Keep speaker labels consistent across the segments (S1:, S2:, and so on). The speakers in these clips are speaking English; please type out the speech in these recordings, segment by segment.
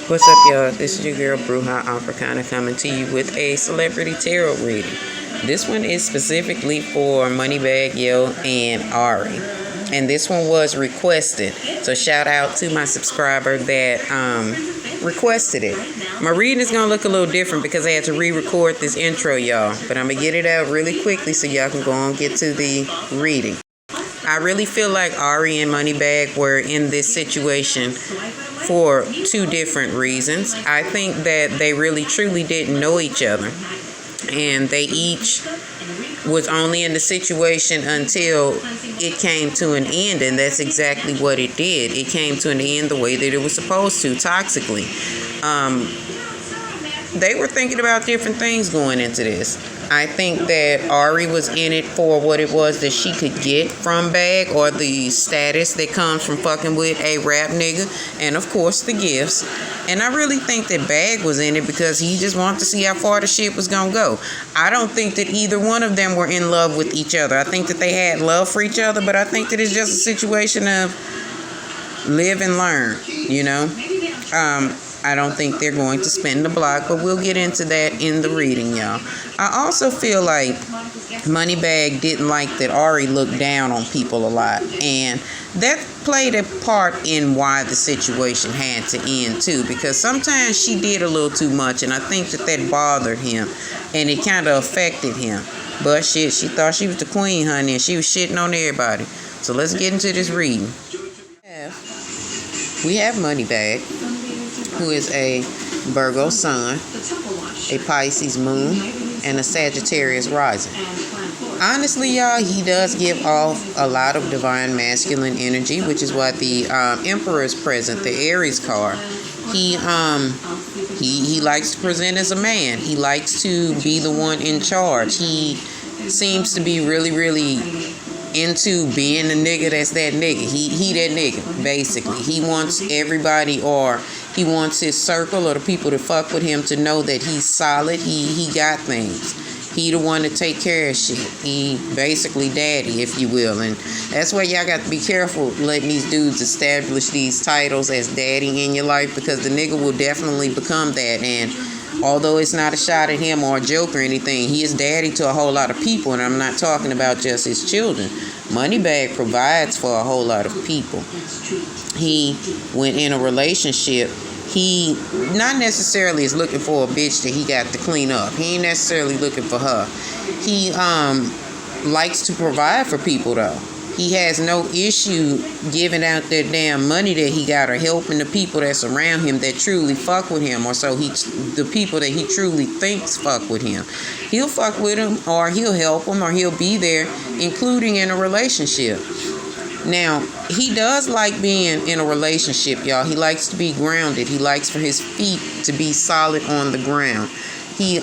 S1: What's up, y'all? This is your girl Bruja Africana coming to you with a celebrity tarot reading. This one is specifically for Moneybagg Yo and Ari, and this one was requested. So shout out to my subscriber that requested it. My reading is gonna look a little different because I had to re-record this intro, y'all. But I'm gonna get it out really quickly so y'all can go on and get to the reading. I really feel like Ari and Moneybagg were in this situation for two different reasons. I think that they really truly didn't know each other, and they each was only in the situation until it came to an end, and that's exactly what it did. It came to an end the way that it was supposed to, toxically. They were thinking about different things going into this. I think that Ari was in it for what it was that she could get from Bag, or the status that comes from fucking with a rap nigga, and of course the gifts. And I really think that Bag was in it because he just wanted to see how far the shit was gonna go. I don't think that either one of them were in love with each other. I think that they had love for each other, but I think that it's just a situation of live and learn, you know? I don't think they're going to spin the block, but we'll get into that in the reading, y'all. I also feel like Moneybagg didn't like that Ari looked down on people a lot, and that played a part in why the situation had to end too, because sometimes she did a little too much, and I think that bothered him, and it kind of affected him. But shit, she thought she was the queen, honey, and she was shitting on everybody. So let's get into this reading. We have Moneybagg, who is a Virgo sun, a Pisces moon, and a Sagittarius rising. Honestly, y'all, he does give off a lot of divine masculine energy, which is why the Emperor is present, the Aries card. He likes to present as a man. He likes to be the one in charge. He seems to be really, really into being the nigga that's that nigga. He that nigga, basically. He wants everybody, or he wants his circle or the people that fuck with him to know that he's solid. He got things. He the one to take care of shit. He basically daddy, if you will. And that's why y'all got to be careful letting these dudes establish these titles as daddy in your life, because the nigga will definitely become that. And although it's not a shot at him or a joke or anything, he is daddy to a whole lot of people, and I'm not talking about just his children. Moneybagg provides for a whole lot of people. He, when in a relationship, he not necessarily is looking for a bitch that he got to clean up. He ain't necessarily looking for her. He likes to provide for people, though. He has no issue giving out that damn money that he got, or helping the people that's around him that truly fuck with him, or the people that he truly thinks fuck with him. He'll fuck with them, or he'll help them, or he'll be there, including in a relationship. Now, he does like being in a relationship, y'all. He likes to be grounded. He likes for his feet to be solid on the ground. He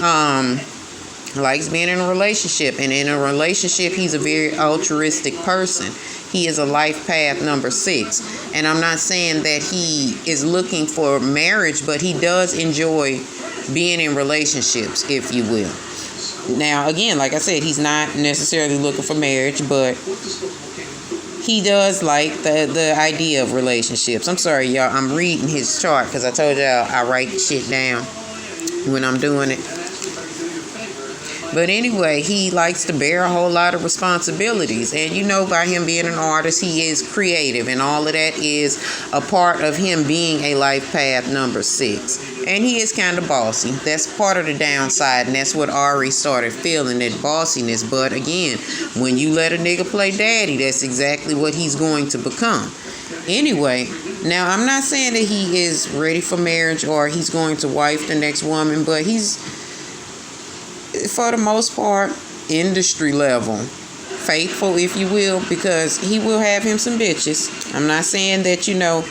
S1: likes being in a relationship, and in a relationship he's a very altruistic person. He is a life path number 6, and I'm not saying that he is looking for marriage, but he does enjoy being in relationships, if you will. Now again, like I said, he's not necessarily looking for marriage, but he does like the idea of relationships. I'm sorry, y'all, I'm reading his chart because I told y'all I write shit down when I'm doing it. But anyway, he likes to bear a whole lot of responsibilities. And you know, by him being an artist, he is creative. And all of that is a part of him being a life path number 6. And he is kind of bossy. That's part of the downside. And that's what Ari started feeling, that bossiness. But again, when you let a nigga play daddy, that's exactly what he's going to become. Anyway, now I'm not saying that he is ready for marriage or he's going to wife the next woman, but he's, for the most part, industry level, faithful, if you will, because he will have him some bitches. I'm not saying that, you know,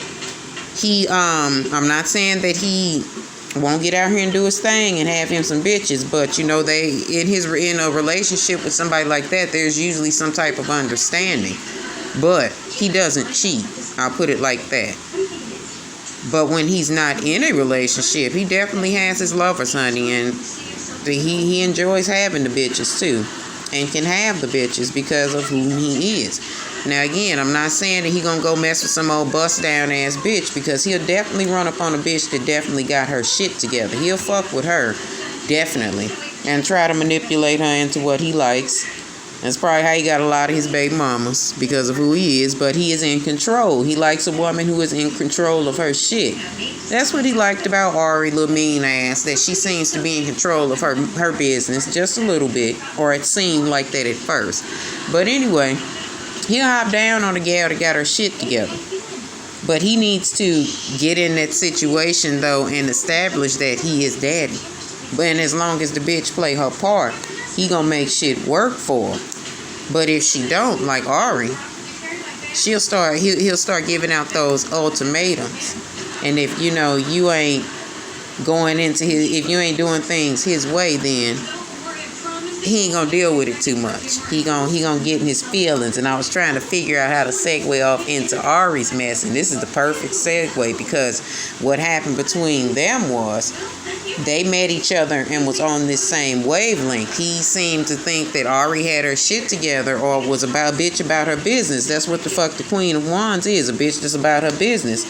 S1: I'm not saying that he won't get out here and do his thing and have him some bitches, but you know, in a relationship with somebody like that, there's usually some type of understanding. But he doesn't cheat. I'll put it like that. But when he's not in a relationship, he definitely has his lovers, honey. And he enjoys having the bitches, too. And can have the bitches because of who he is. Now, again, I'm not saying that he gonna go mess with some old bust-down-ass bitch, because he'll definitely run up on a bitch that definitely got her shit together. He'll fuck with her, definitely. And try to manipulate her into what he likes. That's probably how he got a lot of his baby mamas, because of who he is. But he is in control. He likes a woman who is in control of her shit. That's what he liked about Ari, little mean ass, that she seems to be in control of her business just a little bit. Or it seemed like that at first. But anyway, he'll hop down on a gal that got her shit together. But he needs to get in that situation, though, and establish that he is daddy. And as long as the bitch play her part, he gonna make shit work for her. But if she don't, like Ari, he'll start giving out those ultimatums. And if you ain't going into if you ain't doing things his way, then he ain't gonna deal with it too much. He gonna get in his feelings. And I was trying to figure out how to segue off into Ari's mess, and this is the perfect segue, because what happened between them was they met each other and was on this same wavelength. He seemed to think that Ari had her shit together, or was about her business. That's what the fuck the Queen of Wands is, a bitch that's about her business.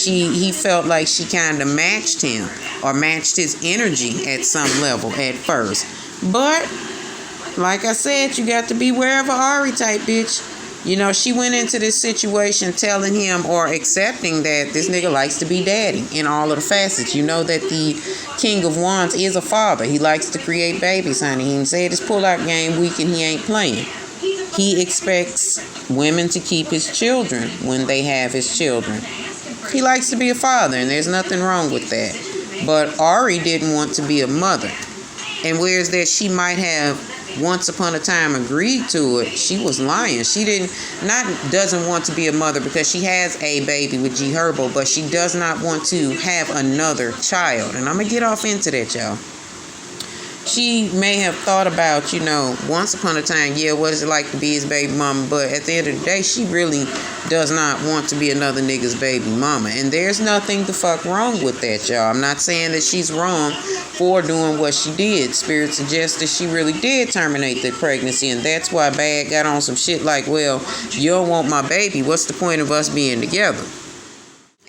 S1: He felt like she kind of matched him, or matched his energy at some level at first. But like I said, you got to be beware of an Ari type bitch. She went into this situation telling him, or accepting, that this nigga likes to be daddy in all of the facets. You know that the King of Wands is a father. He likes to create babies, honey. He said his pull-out game weak and he ain't playing. He expects women to keep his children when they have his children. He likes to be a father, and there's nothing wrong with that. But Ari didn't want to be a mother. And whereas that she might have once upon a time agreed to it, she was lying. She doesn't want to be a mother because she has a baby with G Herbo, but she does not want to have another child. And I'm going to get off into that, y'all. She may have thought about, once upon a time, what is it like to be his baby mama? But at the end of the day, she really does not want to be another nigga's baby mama. And there's nothing the fuck wrong with that, y'all. I'm not saying that she's wrong for doing what she did. Spirit suggests that she really did terminate the pregnancy. And that's why Bad got on some shit like, well, you don't want my baby. What's the point of us being together?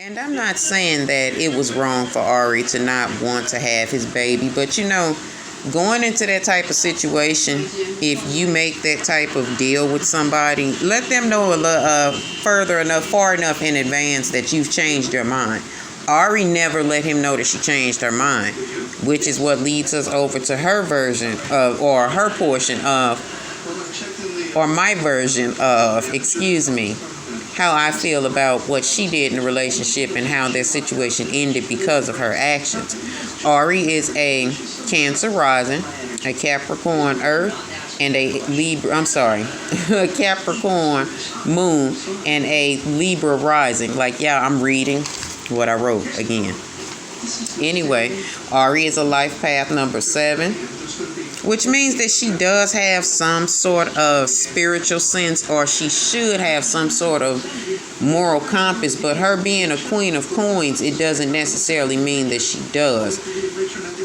S1: And I'm not saying that it was wrong for Ari to not want to have his baby. But, going into that type of situation, if you make that type of deal with somebody, let them know far enough in advance that you've changed your mind. Ari never let him know that she changed her mind, which is what leads us over to her version of, or her portion of, or my version of, how I feel about what she did in the relationship and how their situation ended because of her actions. Ari is a Cancer rising, a Capricorn earth, and a a Capricorn moon, and a Libra rising. I'm reading what I wrote again. Anyway, Ari is a life path number 7, which means that she does have some sort of spiritual sense, or she should have some sort of moral compass. But her being a Queen of Coins, it doesn't necessarily mean that she does.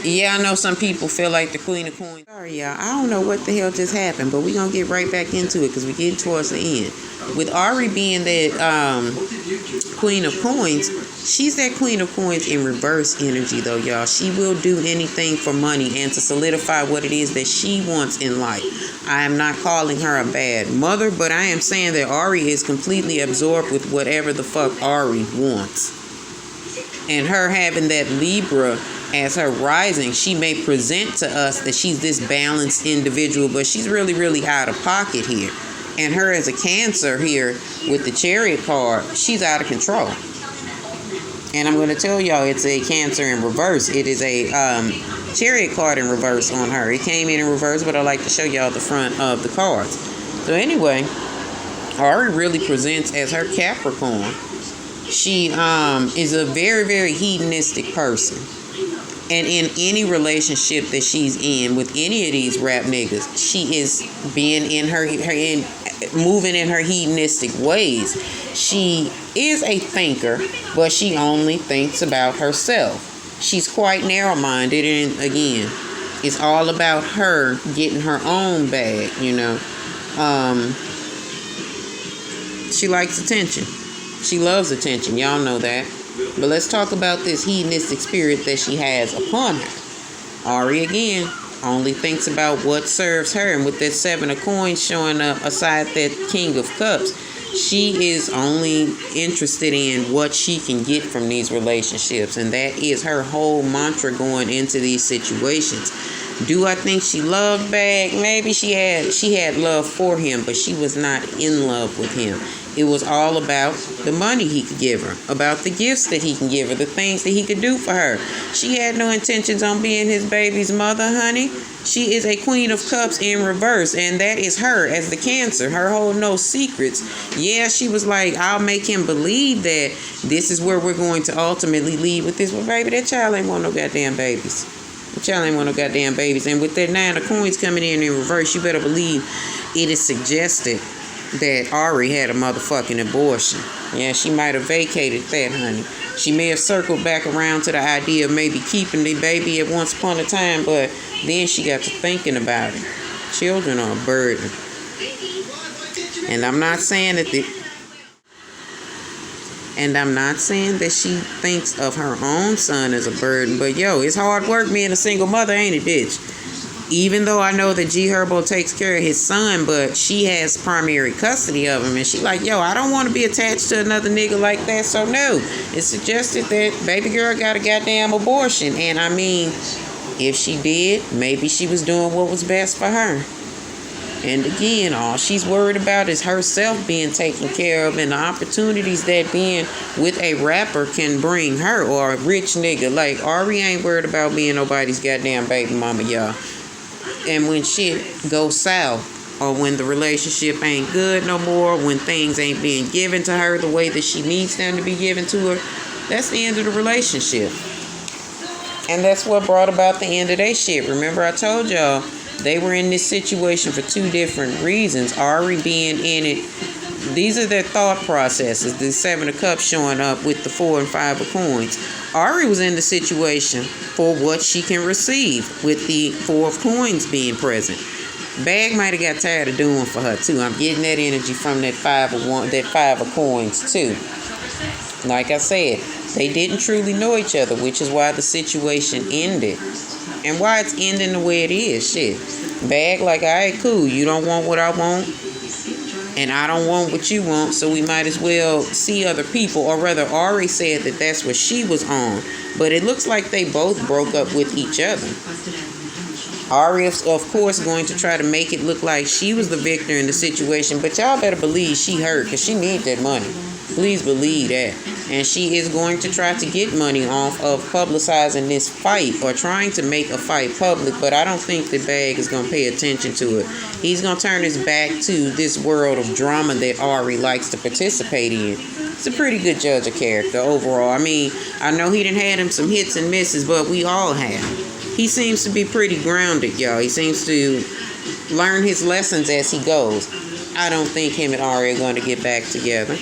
S1: Yeah, I know some people feel like the Queen of Coins. Sorry, y'all. I don't know what the hell just happened, but we're going to get right back into it because we're getting towards the end. With Ari being that Queen of Coins, she's that Queen of Coins in reverse energy, though, y'all. She will do anything for money and to solidify what it is that she wants in life. I am not calling her a bad mother, but I am saying that Ari is completely absorbed with whatever the fuck Ari wants. And her having that Libra as her rising, she may present to us that she's this balanced individual, but she's really, really out of pocket here. And her as a Cancer here with the Chariot card, she's out of control. And I'm going to tell y'all it's a Cancer in reverse. It is a Chariot card in reverse on her. It came in reverse, but I like to show y'all the front of the cards. So anyway, Ari really presents as her Capricorn. She is a very, very hedonistic person. And in any relationship that she's in with any of these rap niggas, she is being in moving in her hedonistic ways. She is a thinker, but she only thinks about herself. She's quite narrow-minded, and again, it's all about her getting her own bag, you know. She likes attention. She loves attention. Y'all know that. But let's talk about this hedonistic spirit that she has upon her. Ari, again, only thinks about what serves her. And with that 7 of coins showing up aside that King of Cups, she is only interested in what she can get from these relationships. And that is her whole mantra going into these situations. Do I think she loved Bag? Maybe she had love for him, but she was not in love with him. It was all about the money he could give her, about the gifts that he can give her, the things that he could do for her. She had no intentions on being his baby's mother, honey. She is a Queen of Cups in reverse, and that is her as the Cancer. Her whole no secrets. Yeah, she was like, I'll make him believe that this is where we're going to ultimately lead with this. But baby, that child ain't want no goddamn babies. That child ain't want no goddamn babies. And with that 9 of coins coming in reverse, you better believe it is suggested that Ari had a motherfucking abortion. Yeah, she might have vacated that, honey. She may have circled back around to the idea of maybe keeping the baby at once upon a time, but then she got to thinking about it. Children are a burden. And I'm not saying that she thinks of her own son as a burden, but yo, it's hard work being a single mother, ain't it, bitch? Even though I know that G Herbo takes care of his son, but she has primary custody of him. And she like, yo, I don't want to be attached to another nigga like that. So no, it's suggested that baby girl got a goddamn abortion. And I mean, if she did, maybe she was doing what was best for her. And again, all she's worried about is herself being taken care of and the opportunities that being with a rapper can bring her, or a rich nigga. Like, Ari ain't worried about being nobody's goddamn baby mama, y'all. And when shit goes south, or when the relationship ain't good no more, when things ain't being given to her the way that she needs them to be given to her, that's the end of the relationship. And that's what brought about the end of their shit. Remember, I told y'all they were in this situation for 2 different reasons. Ari being in it, these are their thought processes. The 7 of Cups showing up with the 4 and 5 of coins. Ari was in the situation for what she can receive with the 4 of coins being present. Bag might have got tired of doing for her too. I'm getting that energy from that 5 of coins too. Like I said, they didn't truly know each other, which is why the situation ended. And why it's ending the way it is. Shit. Bag like, alright, cool. You don't want what I want, and I don't want what you want, so we might as well see other people. Or rather, Ari said that that's what she was on. But it looks like they both broke up with each other. Ari, of course, going to try to make it look like she was the victor in the situation. But y'all better believe she hurt, because she needs that money. Please believe that. And she is going to try to get money off of publicizing this fight, or trying to make a fight public. But I don't think the Bag is going to pay attention to it. He's going to turn his back to this world of drama that Ari likes to participate in. It's a pretty good judge of character overall. I mean, I know he done had him some hits and misses, but we all have. He seems to be pretty grounded, y'all. He seems to learn his lessons as he goes. I don't think him and Ari are going to get back together.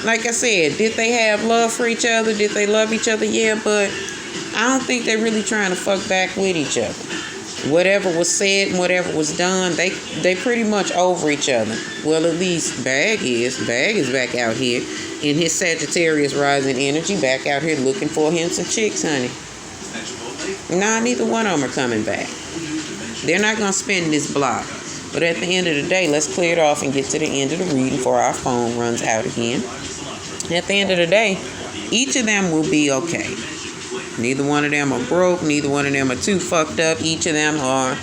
S1: Like I said, did they have love for each other? Did they love each other? Yeah, but I don't think they're really trying to fuck back with each other. Whatever was said and whatever was done, they pretty much over each other. Well, at least Bag is. Bag is back out here in his Sagittarius rising energy, back out here looking for him some chicks, honey. Nah, neither one of them are coming back. They're not going to spin this block. But at the end of the day, let's clear it off and get to the end of the reading before our phone runs out again. At the end of the day, each of them will be okay. Neither one of them are broke. Neither one of them are too fucked up. Each of them are,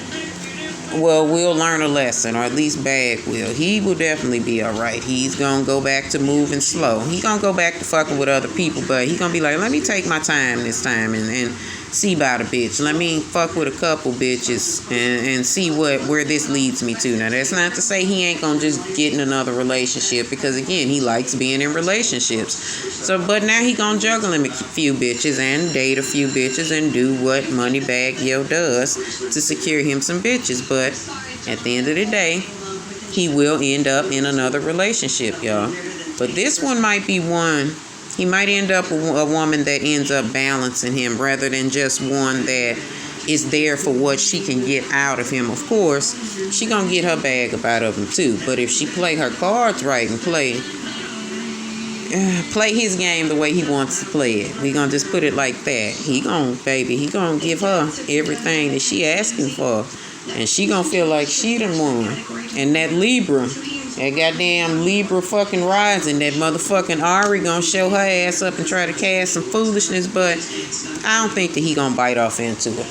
S1: well, we'll learn a lesson, or at least Bag will. He will definitely be all right. He's going to go back to moving slow. He's going to go back to fucking with other people, but he's going to be like, let me take my time this time and see about a bitch. Let me fuck with a couple bitches and see where this leads me to. Now, that's not to say he ain't gonna just get in another relationship, because again, he likes being in relationships. So, but now he gonna juggle him a few bitches and date a few bitches and do what Moneybagg Yo does to secure him some bitches. But at the end of the day, he will end up in another relationship, y'all. But this one might be one. He might end up with a woman that ends up balancing him rather than just one that is there for what she can get out of him. Of course, she gonna get her bag up out of him too. But if she play her cards right and play his game the way he wants to play it, we gonna just put it like that. He gonna give her everything that she asking for, and she gonna feel like she done won. And that Libra. That goddamn Libra fucking rising, that motherfucking Ari gonna show her ass up and try to cast some foolishness, but I don't think that he gonna bite off into it.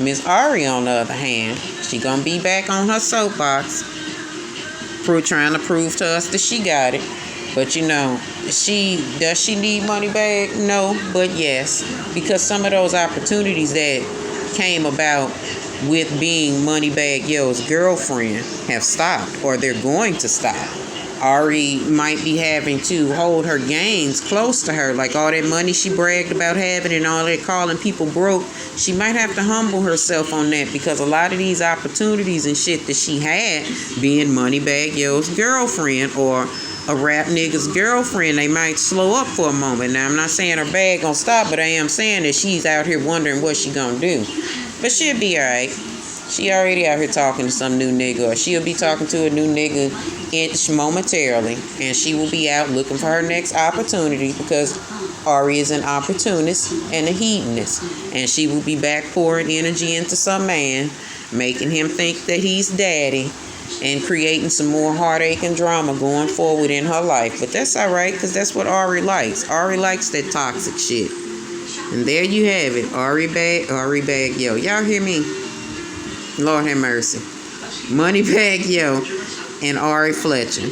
S1: Miss Ari, on the other hand, she gonna be back on her soapbox, trying to prove to us that she got it. But you know, does she need Moneybagg? No, but yes, because some of those opportunities that came about with being Moneybagg Yo's girlfriend have stopped, or they're going to stop. Ari might be having to hold her gains close to her, like all that money she bragged about having and all that calling people broke. She might have to humble herself on that, because a lot of these opportunities and shit that she had, being Moneybagg Yo's girlfriend or a rap nigga's girlfriend, they might slow up for a moment. Now, I'm not saying her bag gonna stop, but I am saying that she's out here wondering what she gonna do. But she'll be alright. She already out here talking to some new nigga, or she'll be talking to a new nigga momentarily, and she will be out looking for her next opportunity, because Ari is an opportunist and a hedonist, and she will be back pouring energy into some man, making him think that he's daddy, and creating some more heartache and drama going forward in her life. But that's alright, because that's what Ari likes. Ari likes that toxic shit. And there you have it. Ari Bag Yo. Y'all hear me? Lord have mercy. Moneybagg Yo and Ari Fletcher.